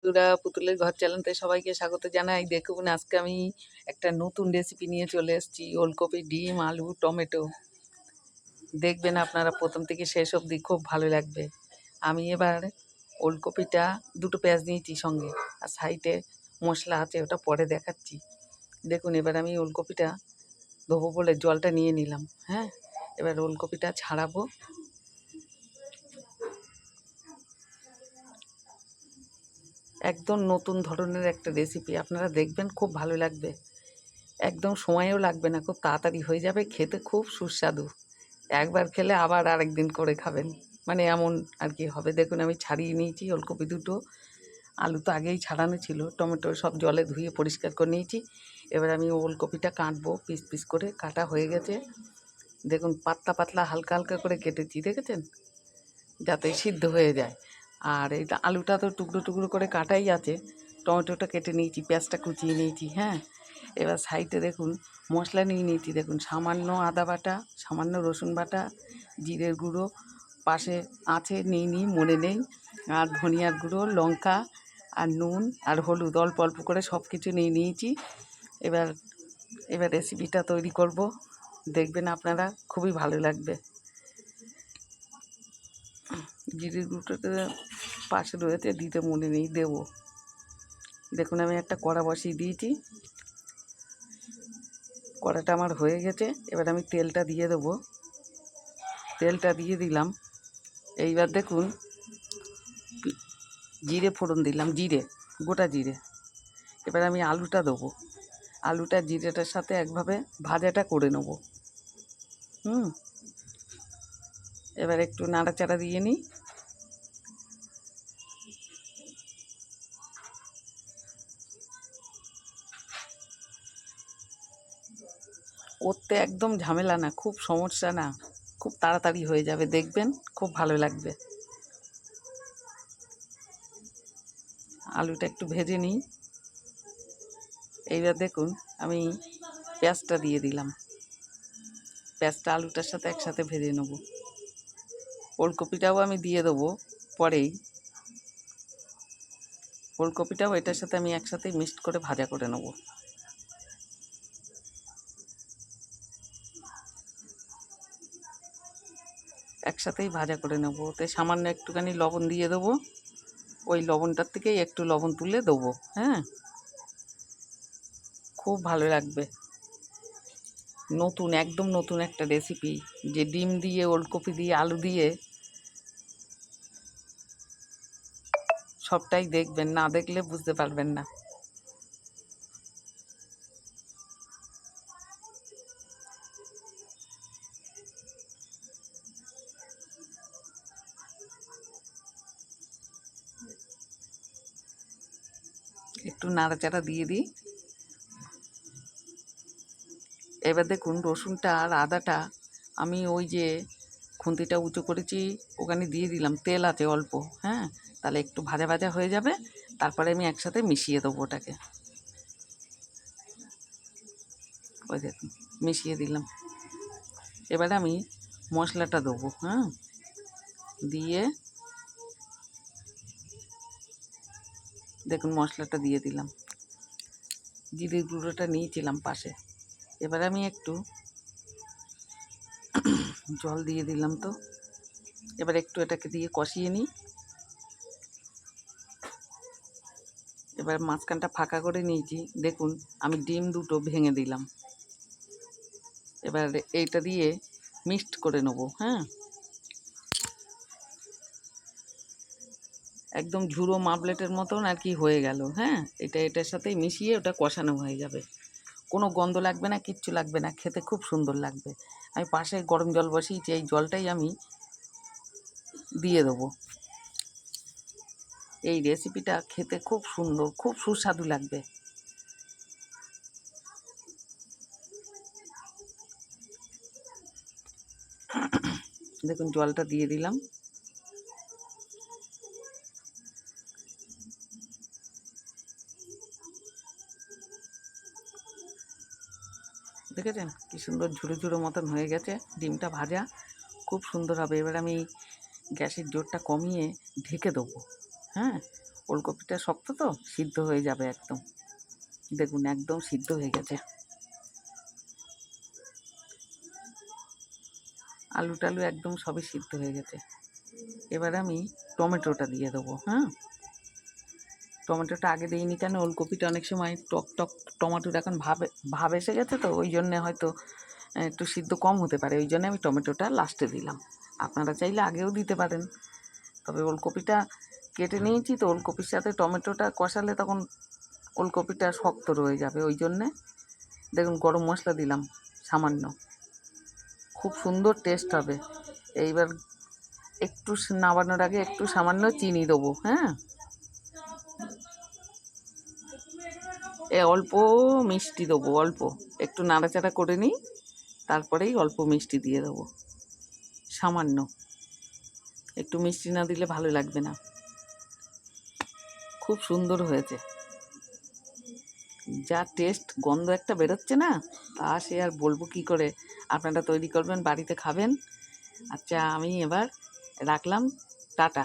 বন্ধুরা, পুতুলের ঘর চ্যানেলে সবাইকে স্বাগত জানাই। দেখুন আজকে আমি একটা নতুন রেসিপি নিয়ে চলে এসেছি। ওলকপি, ডিম, আলু, টমেটো। দেখবেন আপনারা প্রথম থেকে শেষ অবধি, খুব ভালো লাগবে। আমি এবার ওলকপিটা, দুটো পেঁয়াজ নিয়েছি সঙ্গে, আর সাইডে মশলা আছে, ওটা পরে দেখাচ্ছি। দেখুন এবার আমি ওলকপিটা ধোবো বলে জলটা নিয়ে নিলাম। হ্যাঁ, এবার ওলকপিটা ছাড়াবো। একদম নতুন ধরনের একটা রেসিপি, আপনারা দেখবেন খুব ভালো লাগবে। একদম সময়ও লাগবে না, খুব তাড়াতাড়ি হয়ে যাবে, খেতে খুব সুস্বাদু। একবার খেলে আবার আরেকদিন করে খাবেন, মানে এমন আর কি হবে। দেখুন আমি ছাড়িয়ে নিয়েছি ওলকপি দুটো, আলু তো আগেই ছাড়ানো ছিল, টমেটো সব জলে ধুয়ে পরিষ্কার করে নিয়েছি। এবার আমি ওলকপিটা কাটবো, পিস পিস করে কাটা হয়ে গেছে। দেখুন পাতলা পাতলা হালকা হালকা করে কেটেছি, দেখেছেন, যাতে সিদ্ধ হয়ে যায়। আর এই আলুটা তো টুকরো টুকরো করে কাটাই আছে। টমেটোটা কেটে নিয়েছি, পেঁয়াজটা কুচিয়ে নিয়েছি। হ্যাঁ, এবার সাইডে দেখুন মশলা নিয়ে নিয়েছি। দেখুন সামান্য আদা বাটা, সামান্য রসুন বাটা, জিরের গুঁড়ো পাশে আছে, নিই মনে নেই, আর ধনিয়ার গুঁড়ো, লঙ্কা আর নুন আর হলুদ অল্প অল্প করে সব কিছু নিয়ে নিয়েছি। এবার এবার রেসিপিটা তৈরি করব, দেখবেন আপনারা খুবই ভালো লাগবে। জিরের গুঁড়োটা পাশে রয়েছে, দিতে মনে নেই, দেবো। দেখুন আমি একটা কড়া বসিয়ে দিয়েছি, কড়াটা আমার হয়ে গেছে। এবার আমি তেলটা দিয়ে দেবো, তেলটা দিয়ে দিলাম। এইবার দেখুন জিরে ফোড়ন দিলাম, জিরে, গোটা জিরে। এবার আমি আলুটা দেবো, আলুটা জিরেটার সাথে একভাবে ভাজাটা করে নেব। এবার একটু নাড়াচাড়া দিয়ে নিই। করতে একদম ঝামেলা না, খুব সমস্যা না, খুব তাড়াতাড়ি হয়ে যাবে, দেখবেন খুব ভালো লাগবে। আলুটা একটু ভেজে নিই। এইবার দেখুন আমি পেঁয়াজটা দিয়ে দিলাম, পেঁয়াজটা আলুটার সাথে একসাথে ভেজে নেব। ওলকপিটাও আমি দিয়ে দেবো পরেই, ওলকপিটাও এটার সাথে আমি একসাথে মিক্সড করে ভাজা করে নেব। একসাথেই ভাজা করে নেব। ওতে সামান্য একটুখানি লবণ দিয়ে দেবো, ওই লবণটার থেকেই একটু লবণ তুলে দেবো। হ্যাঁ, খুব ভালো লাগবে। নতুন, একদম নতুন একটা রেসিপি, যে ডিম দিয়ে, ওলকপি দিয়ে, আলু দিয়ে, সবটাই দেখবেন, না দেখলে বুঝতে পারবেন না। একটু নাড়াচাড়া দিয়ে দিই। এবার দেখুন রসুনটা আর আদাটা আমি ওই যে খুন্তিটা উঁচু করেছি ওখানে দিয়ে দিলাম, তেল আছে অল্প। হ্যাঁ, তাহলে একটু ভাজা ভাজা হয়ে যাবে, তারপরে আমি একসাথে মিশিয়ে দেবো ওটাকে। ওই দেখুন মিশিয়ে দিলাম। এবারে আমি মশলাটা দেবো। হ্যাঁ, দিয়ে দেখুন মশলাটা দিয়ে দিলাম, জিরের গুঁড়োটা নিয়েছিলাম পাশে। এবারে আমি একটু জল দিয়ে দিলাম। তো এবার একটু এটাকে দিয়ে কষিয়ে নিই। এবার মাঝখানটা ফাঁকা করে নিয়েছি, দেখুন আমি ডিম দুটো ভেঙে দিলাম। এবার এইটা দিয়ে মিক্সড করে নেব। হ্যাঁ, একদম ঝুড়ো মাপলেটের মতন আর কি হয়ে গেল। হ্যাঁ, এটার সাথেই মিশিয়ে ওটা কষানো হয়ে যাবে, কোনো গন্ধ লাগবে না, কিচ্ছু লাগবে না, খেতে খুব সুন্দর লাগবে। আমি পাশে গরম জল বসিয়েছি, এই জলটাই আমি দিয়ে দেবো। এই রেসিপিটা খেতে খুব সুন্দর, খুব সুস্বাদু লাগবে। দেখুন জলটা দিয়ে দিলাম। দেখেছেন কি সুন্দর ঝুড়ো ঝুড়ো মতন হয়ে গেছে, ডিমটা ভাজা খুব সুন্দর হবে। এবার আমি গ্যাসের জোরটা কমিয়ে ঢেকে দেবো। হ্যাঁ, ওলকপিটা শক্ত তো, সিদ্ধ হয়ে যাবে একদম। দেখুন একদম সিদ্ধ হয়ে গেছে। আলু টালু একদম সবই সিদ্ধ হয়ে গেছে। এবার আমি টমেটোটা দিয়ে দেবো। হ্যাঁ, টমেটোটা আগে দিইনি কেন, ওলকপিটা অনেক সময় টক টক, টমেটোটা এখন ভাব এসে গেছে তো, ওই জন্যে হয়তো একটু সিদ্ধ কম হতে পারে, ওই জন্য আমি টমেটোটা লাস্টে দিলাম। আপনারা চাইলে আগেও দিতে পারেন, তবে ওলকপিটা কেটে নিয়েছি তো, ওলকপির সাথে টমেটোটা কষালে তখন ওলকপিটা শক্ত রয়ে যাবে, ওই জন্যে দেখুন গরম মশলা দিলাম সামান্য, খুব সুন্দর টেস্ট হবে। এইবার একটু নামানোর আগে একটু সামান্য চিনি দেবো। হ্যাঁ, অল্প মিষ্টি দেবো, অল্প একটু নাড়াচাড়া করে নিই, তারপরেই অল্প মিষ্টি দিয়ে দেবো সামান্য। একটু মিষ্টি না দিলে ভালো লাগবে না। খুব সুন্দর হয়েছে, যা টেস্ট, গন্ধ একটা বেরোচ্ছে না, তা সে আর বলবো কী করে। আপনারা তৈরি করবেন, বাড়িতে খাবেন। আচ্ছা, আমি এবার রাখলাম, টাটা।